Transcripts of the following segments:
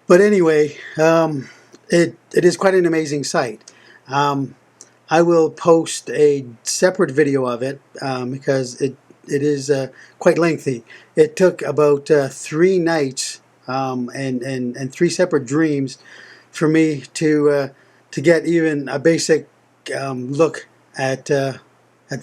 But anyway, it is quite an amazing sight. Um, I will post a separate video of it because it is quite lengthy. It took about 3 nights and three separate dreams for me to get even a basic look at the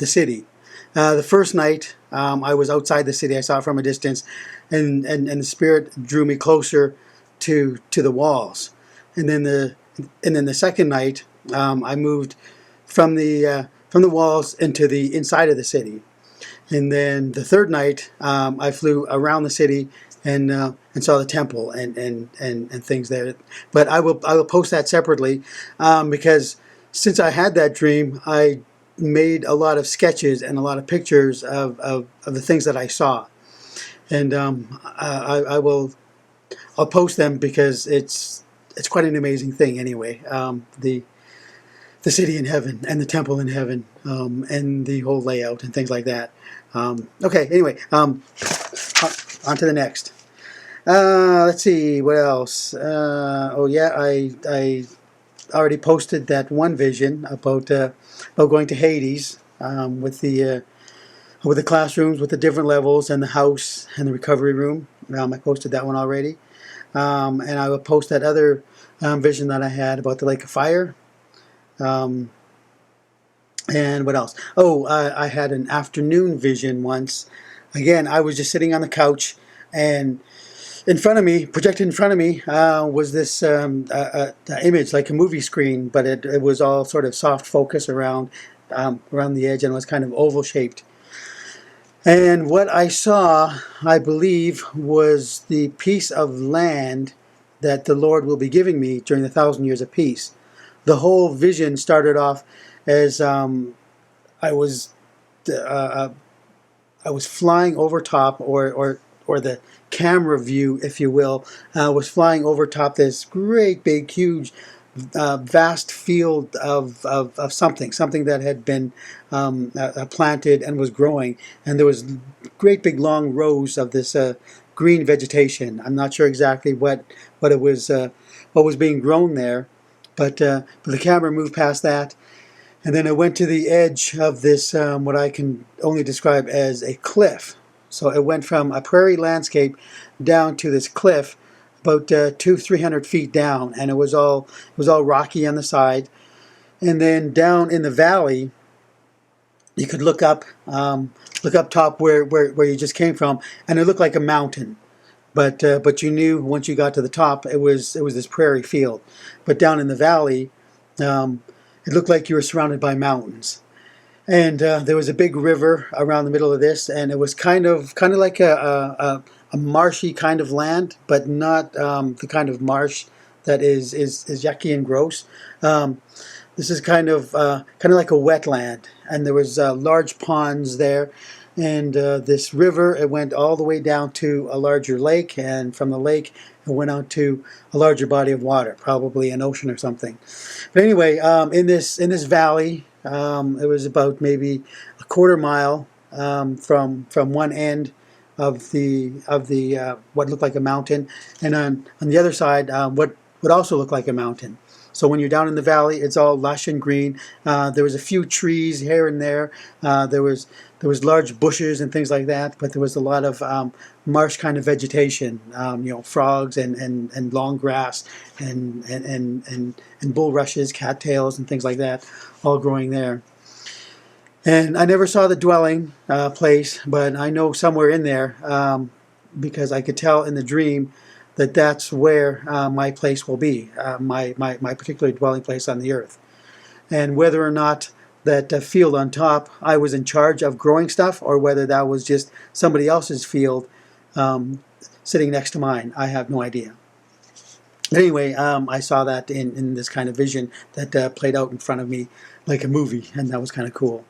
city. The first night, I was outside the city. I saw it from a distance, and the spirit drew me closer to the walls. And then the second night, I moved from the walls into the inside of the city. And then the third night, I flew around the city and saw the temple and things there. But I will post that separately because since I had that dream, I made a lot of sketches and a lot of pictures of the things that I saw. And I will I'll post them because it's quite an amazing thing anyway. The city in heaven and the temple in heaven and the whole layout and things like that. Okay, anyway, on to the next. Let's see, what else? Oh yeah, I already posted that one vision about going to Hades with the classrooms, with the different levels, and the house and the recovery room. I posted that one already, and I will post that other vision that I had about the lake of fire. Um, and what else? Oh, I had an afternoon vision once. Again, I was just sitting on the couch, and in front of me, projected in front of me, was this image like a movie screen, but it was all sort of soft focus around the edge and was kind of oval shaped. And what I saw, I believe, was the piece of land that the Lord will be giving me during the 1,000 years of peace. The whole vision started off as I was uh, I was flying over top, or the camera view, if you will, was flying over top this great big huge vast field of something that had been planted and was growing, and there was great big long rows of this green vegetation. I'm not sure exactly what it was what was being grown there, but the camera moved past that, and then it went to the edge of this what I can only describe as a cliff. So it went from a prairie landscape down to this cliff about 300 feet down, and it was all rocky on the side. And then down in the valley, you could look up top where you just came from, and it looked like a mountain. But you knew once you got to the top, it was this prairie field. But down in the valley, um, it looked like you were surrounded by mountains. And there was a big river around the middle of this, and it was kind of like a marshy kind of land, but not the kind of marsh that is yucky and gross. This is kind of like a wetland, and there was large ponds there, and this river, it went all the way down to a larger lake, and from the lake it went out to a larger body of water, probably an ocean or something. But anyway, in this valley, it was about maybe a quarter mile from one end of the what looked like a mountain, and on the other side, what also looked like a mountain. So when you're down in the valley, it's all lush and green. There was a few trees here and there. There was large bushes and things like that, but there was a lot of marsh kind of vegetation. Frogs and long grass and bulrushes, cattails, and things like that, all growing there. And I never saw the dwelling place, but I know somewhere in there because I could tell in the dream that that's where my place will be, my particular dwelling place on the earth. And whether or not that field on top, I was in charge of growing stuff, or whether that was just somebody else's field sitting next to mine, I have no idea. Anyway, I saw that in this kind of vision that played out in front of me like a movie, and that was kind of cool.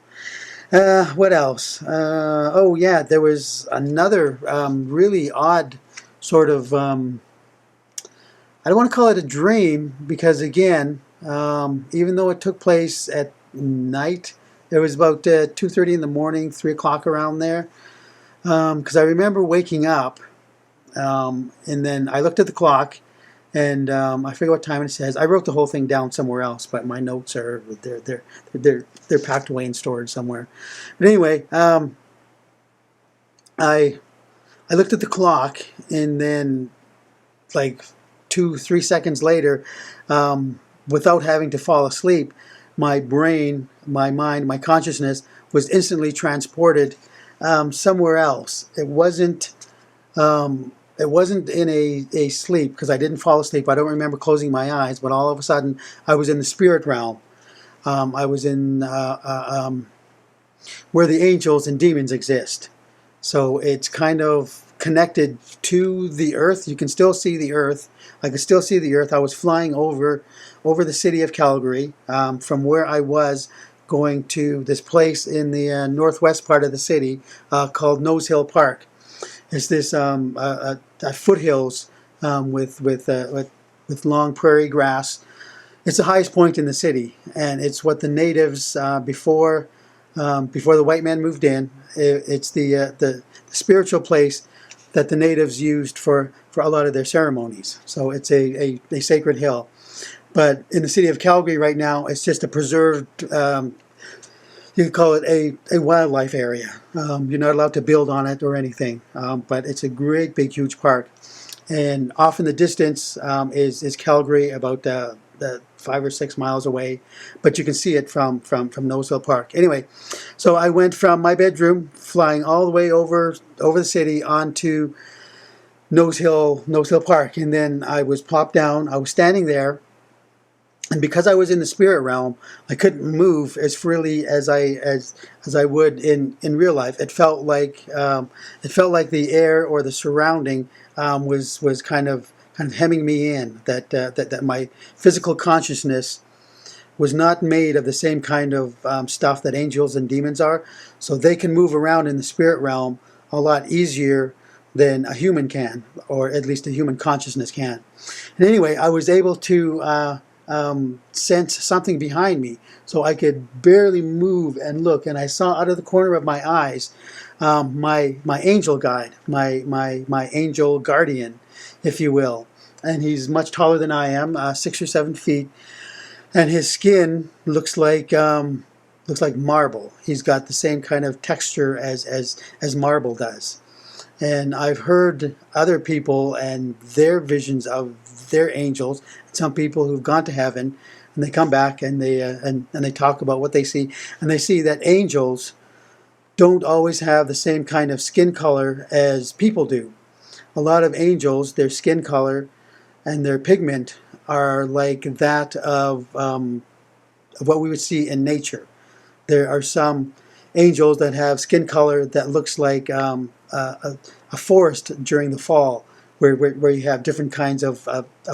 What else? Oh yeah, there was another really odd sort of, I don't want to call it a dream, because again, even though it took place at night, it was about 2:30 in the morning, 3 o'clock around there, because I remember waking up, and then I looked at the clock, And I forget what time it says. I wrote the whole thing down somewhere else, but my notes are they're packed away and stored somewhere. But anyway, I I looked at the clock, and then like 2 3 seconds later, without having to fall asleep, my brain, my mind, my consciousness was instantly transported somewhere else. It wasn't in a sleep, because I didn't fall asleep. I don't remember closing my eyes, but all of a sudden I was in the spirit realm. I was in where the angels and demons exist. So it's kind of connected to the earth. You can still see the earth. I could still see the earth. I was flying over the city of Calgary, from where I was going to this place in the northwest part of the city called Nose Hill Park. It's this foothills with long prairie grass. It's the highest point in the city, and it's what the natives before the white man moved in. It's the spiritual place that the natives used for a lot of their ceremonies. So it's a sacred hill. But in the city of Calgary right now, it's just a preserved, you could call it a wildlife area. You're not allowed to build on it or anything, but it's a great, big, huge park. And off in the distance is Calgary, about 5 or 6 miles away, but you can see it from Nose Hill Park. Anyway, so I went from my bedroom, flying all the way over the city onto Nose Hill Park, and then I was plopped down. I was standing there, and because I was in the spirit realm, I couldn't move as freely as I would in real life. It felt like the air or the surrounding was kind of hemming me in. That my physical consciousness was not made of the same kind of stuff that angels and demons are, so they can move around in the spirit realm a lot easier than a human can, or at least a human consciousness can. And anyway, I was able to sense something behind me, so I could barely move and look, and I saw out of the corner of my eyes my angel guide, my angel guardian, if you will. And he's much taller than I am, 6 or 7 feet, and his skin looks like marble. He's got the same kind of texture as marble does. And I've heard other people and their visions of their angels. Some people who've gone to heaven, and they come back and they talk about what they see, and they see that angels don't always have the same kind of skin color as people do. A lot of angels, their skin color and their pigment are like that of what we would see in nature. There are some angels that have skin color that looks like a forest during the fall, where you have different kinds of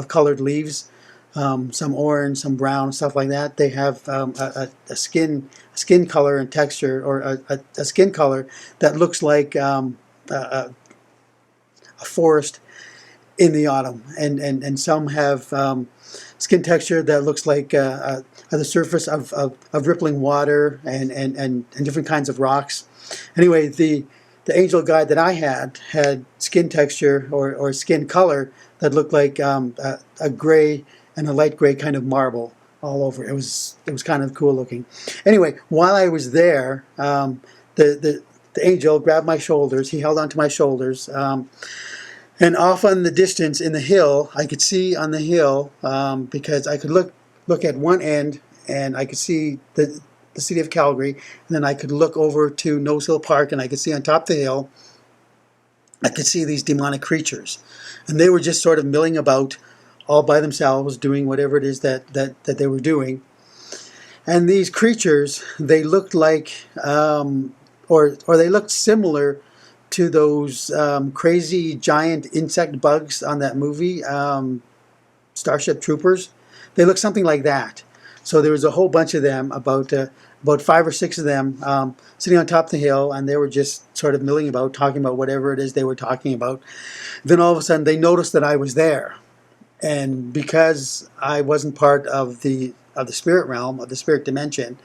colored leaves, some orange, some brown, stuff like that. They have a skin color and texture, or a skin color that looks like a forest in the autumn, and some have skin texture that looks like the surface of rippling water and different kinds of rocks. Anyway, the angel guide that I had skin texture or skin color that looked like a gray and a light gray kind of marble all over. It was kind of cool looking. Anyway, while I was there, the angel grabbed my shoulders. He held onto my shoulders. And off on the distance in the hill, I could see on the hill, because I could look at one end, and I could see the city of Calgary, and then I could look over to Nose Hill Park, and I could see on top of the hill, I could see these demonic creatures. And they were just sort of milling about all by themselves, doing whatever it is that they were doing. And these creatures, they looked like, or they looked similar to those crazy giant insect bugs on that movie, Starship Troopers. They looked something like that. So there was a whole bunch of them, about 5 or 6 of them, sitting on top of the hill, and they were just sort of milling about, talking about whatever it is they were talking about. Then all of a sudden they noticed that I was there. And because I wasn't part of the spirit realm, of the spirit dimension,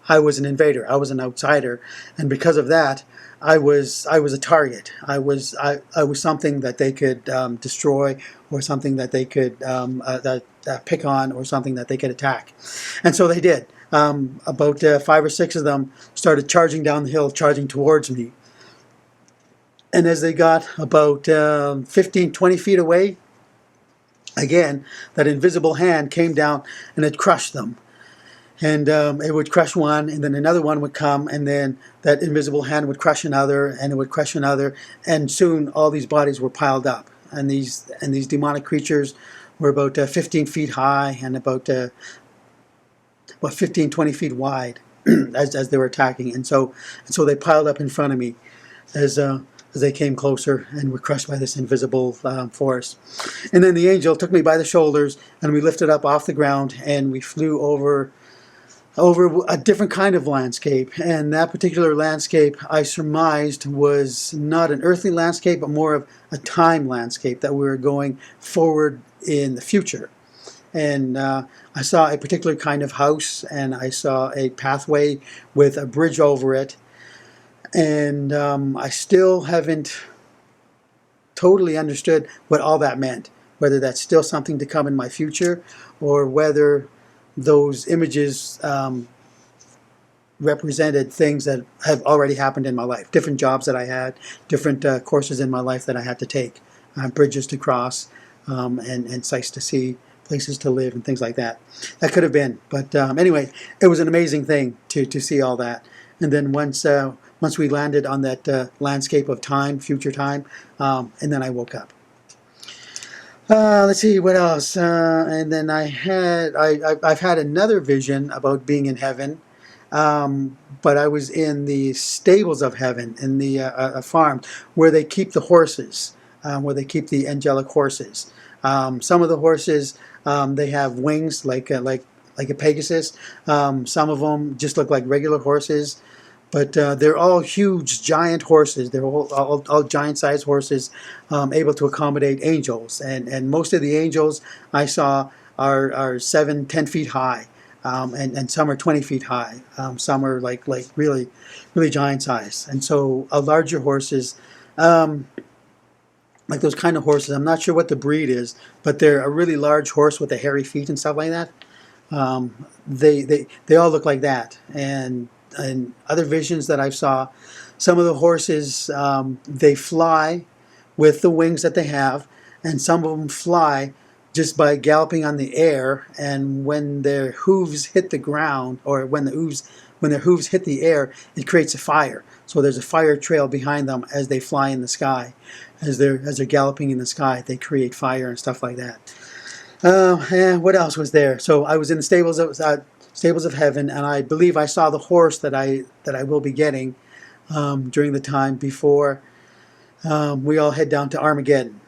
I was an invader. I was an outsider. And because of that, I was a target. I was something that they could destroy, or something that they could pick on, or something that they could attack. And so they did. About 5 or 6 of them started charging down the hill, charging towards me. And as they got about 15, 20 feet away, again, that invisible hand came down and it crushed them. And it would crush one, and then another one would come, and then that invisible hand would crush another, and it would crush another, and soon all these bodies were piled up. And these demonic creatures were about 15 feet high and about 15, 20 feet wide as they were attacking. And so they piled up in front of me as they came closer and were crushed by this invisible force. And then the angel took me by the shoulders, and we lifted up off the ground, and we flew over a different kind of landscape. And that particular landscape, I surmised, was not an earthly landscape, but more of a time landscape, that we were going forward in the future. And I saw a particular kind of house, and I saw a pathway with a bridge over it. And I still haven't totally understood what all that meant, whether that's still something to come in my future, or whether those images represented things that have already happened in my life, different jobs that I had, different courses in my life that I had to take, bridges to cross, and sights to see, places to live, and things like that. That could have been, but anyway, it was an amazing thing to see all that. And then once we landed on that landscape of time, future time, and then I woke up. Let's see what else. And then I've had another vision about being in heaven, but I was in the stables of heaven, in the a farm where they keep the horses, where they keep the angelic horses. Some of the horses they have wings like a Pegasus. Some of them just look like regular horses. But they're all huge, giant horses. They're all giant-sized horses, able to accommodate angels. And most of the angels I saw are 7, 10 feet high, and some are 20 feet high. Some are like really, really giant size. And so larger horses, like those kind of horses. I'm not sure what the breed is, but they're a really large horse with the hairy feet and stuff like that. They all look like that. And other visions that I saw, some of the horses, they fly with the wings that they have, and some of them fly just by galloping on the air, and when their hooves hit the ground, or when their hooves hit the air, it creates a fire. So there's a fire trail behind them as they fly in the sky. As they're galloping in the sky, they create fire and stuff like that. And what else was there? So I was in the stables of heaven, and I believe I saw the horse that I will be getting during the time before we all head down to Armageddon.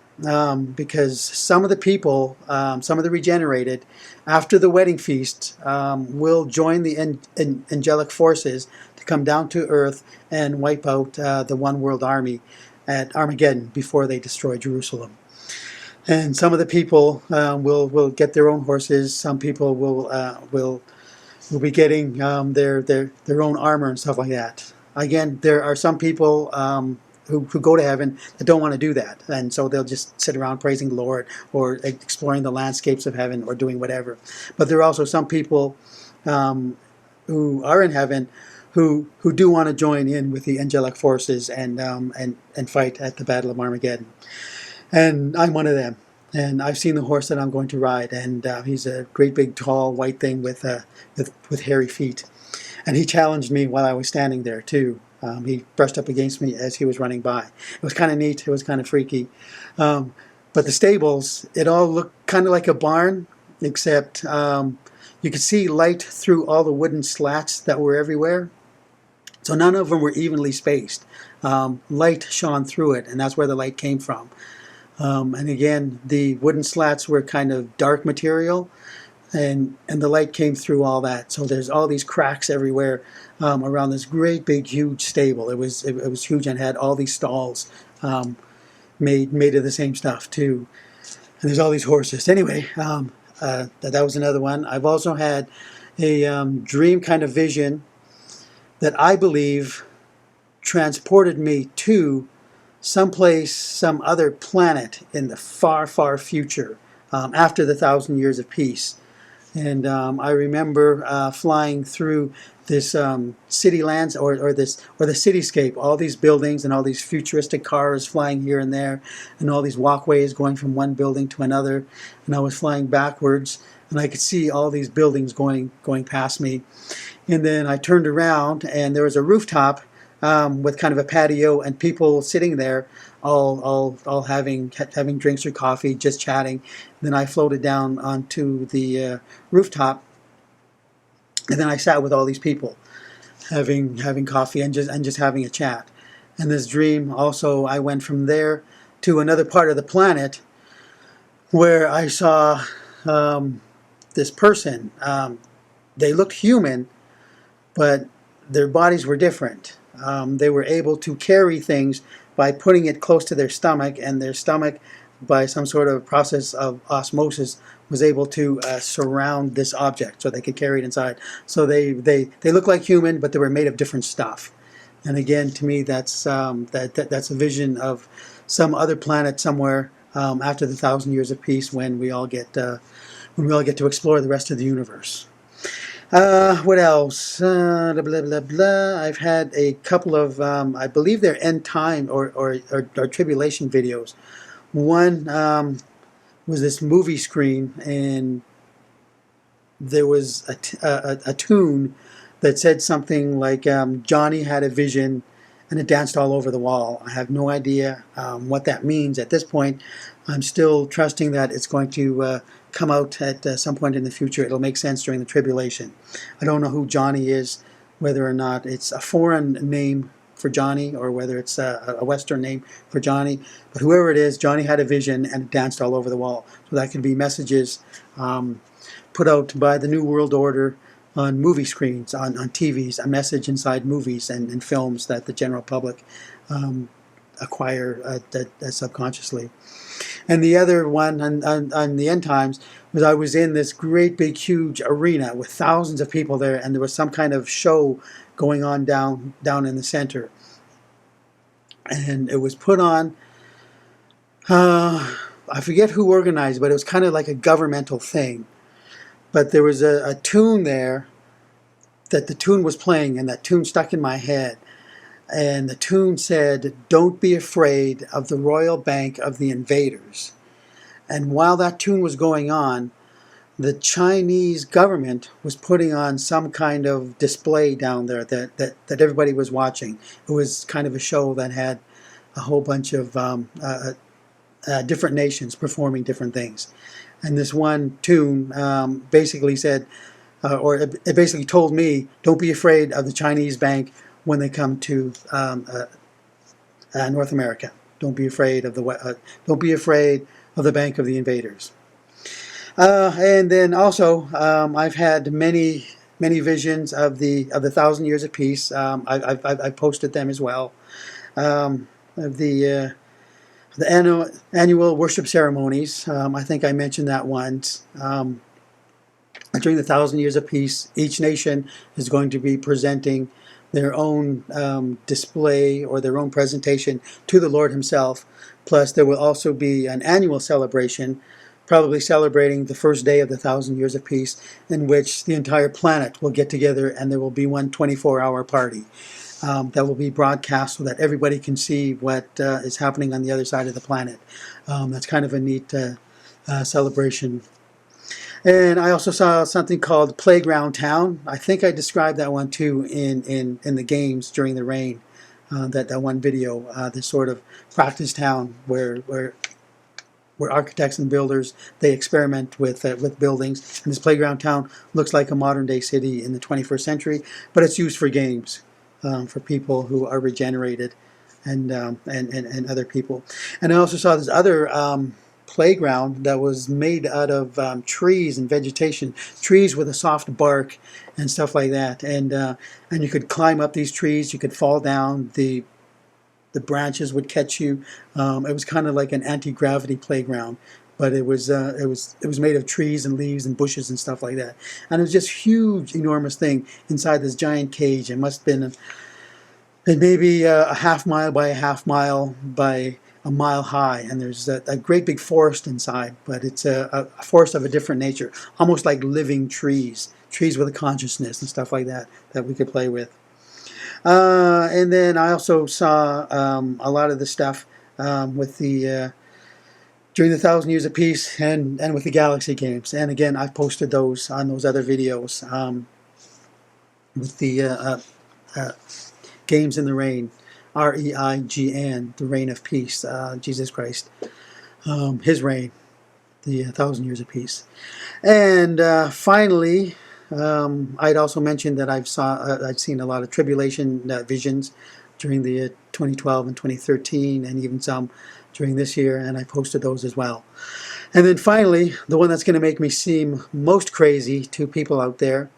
Because some of the people, some of the regenerated, after the wedding feast, will join the angelic forces to come down to earth and wipe out the one world army at Armageddon before they destroy Jerusalem. And some of the people will get their own horses. Some people will be getting their own armor and stuff like that. Again, there are some people who go to heaven that don't want to do that, and so they'll just sit around praising the Lord, or exploring the landscapes of heaven, or doing whatever. But there are also some people who are in heaven who do want to join in with the angelic forces and fight at the Battle of Armageddon. And I'm one of them. And I've seen the horse that I'm going to ride, and he's a great big tall white thing with hairy feet. And he challenged me while I was standing there too. He brushed up against me as he was running by. It was kind of neat. It was kind of freaky. But the stables, it all looked kind of like a barn, except you could see light through all the wooden slats that were everywhere. So none of them were evenly spaced. Light shone through it, and that's where the light came from. And again, the wooden slats were kind of dark material, and the light came through all that. So there's all these cracks everywhere around this great big huge stable. It was huge, and had all these stalls made of the same stuff too. And there's all these horses. Anyway, that was another one. I've also had a dream kind of vision that I believe transported me to someplace, some other planet in the far, far future, after the 1,000 years of peace. And I remember flying through this city lands, or the cityscape, all these buildings and all these futuristic cars flying here and there, and all these walkways going from one building to another. And I was flying backwards, and I could see all these buildings going past me. And then I turned around, and there was a rooftop with kind of a patio, and people sitting there, all having drinks or coffee, just chatting. Then I floated down onto the rooftop, and then I sat with all these people, having coffee and just having a chat. And this dream also, I went from there to another part of the planet, where I saw this person. They looked human, but their bodies were different. They were able to carry things by putting it close to their stomach, and their stomach, by some sort of process of osmosis, was able to surround this object so they could carry it inside. So they look like human, but they were made of different stuff. And again, to me, that's that's a vision of some other planet somewhere after the 1,000 years of peace, when we all get to explore the rest of the universe. What else? Blah, blah, blah, blah. I've had a couple of, I believe they're end time or tribulation videos. One was this movie screen, and there was a tune that said something like, Johnny had a vision and it danced all over the wall. I have no idea what that means at this point. I'm still trusting that it's going to come out at some point in the future. It'll make sense during the tribulation. I don't know who Johnny is, whether or not it's a foreign name for Johnny or whether it's a Western name for Johnny. But whoever it is, Johnny had a vision and it danced all over the wall. So that could be messages put out by the New World Order on movie screens, on TVs, a message inside movies and films that the general public acquire subconsciously. And the other one on the end times was, I was in this great big huge arena with thousands of people there, and there was some kind of show going on down in the center. And it was put on, I forget who organized, but it was kind of like a governmental thing. But there was a tune there, that the tune was playing, and that tune stuck in my head. And the tune said, "Don't be afraid of the Royal Bank of the Invaders." And while that tune was going on, the Chinese government was putting on some kind of display down there that everybody was watching. It was kind of a show that had a whole bunch of different nations performing different things. And this one tune basically said, or it basically told me, don't be afraid of the Chinese bank when they come to North America. Don't be afraid of the Bank of the Invaders. And then also, I've had many visions of the 1,000 years of peace. I've posted them as well. The annual worship ceremonies. I think I mentioned that once. During the 1,000 years of peace, each nation is going to be presenting their own display or their own presentation to the Lord himself. Plus, there will also be an annual celebration, probably celebrating the first day of the 1,000 years of peace, in which the entire planet will get together, and there will be one 24-hour party that will be broadcast so that everybody can see what is happening on the other side of the planet. That's kind of a neat celebration. And I also saw something called Playground Town. I think I described that one too in the games during the rain. That one video, this sort of practice town where architects and builders, they experiment with buildings. And this Playground Town looks like a modern day city in the 21st century, but it's used for games for people who are regenerated and other people. And I also saw this other playground that was made out of trees and vegetation, trees with a soft bark and stuff like that, and you could climb up these trees, you could fall down, the branches would catch you. It was kind of like an anti-gravity playground, but it was made of trees and leaves and bushes and stuff like that, and it was just huge, enormous thing inside this giant cage. It must have been it may be a half mile by a half mile by a mile high, and there's a great big forest inside, but it's a forest of a different nature, almost like living trees with a consciousness and stuff like that we could play with. And then I also saw a lot of the stuff with the during the 1,000 Years of Peace and with the Galaxy games. And again, I've posted those on those other videos with the Games in the Reign, REIGN, the Reign of Peace, Jesus Christ, His reign, the 1,000 Years of Peace. And finally, I'd also mentioned that I'd seen a lot of tribulation visions during the 2012 and 2013, and even some during this year, and I posted those as well. And then finally, the one that's going to make me seem most crazy to people out there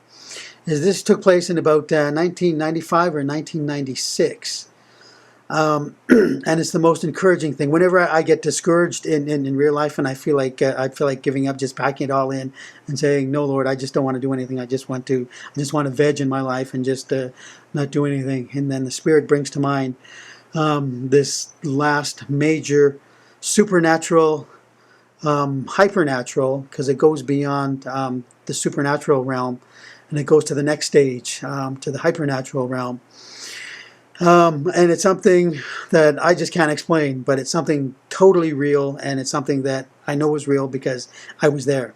is this took place in about 1995 or 1996. And it's the most encouraging thing. Whenever I get discouraged in real life, and I feel like giving up, just packing it all in and saying, "No, Lord, I just don't want to do anything. I just want to veg in my life and just not do anything." And then the Spirit brings to mind this last major supernatural, hypernatural, because it goes beyond the supernatural realm, and it goes to the next stage, to the hypernatural realm. And it's something that I just can't explain, but it's something totally real, and it's something that I know is real because I was there.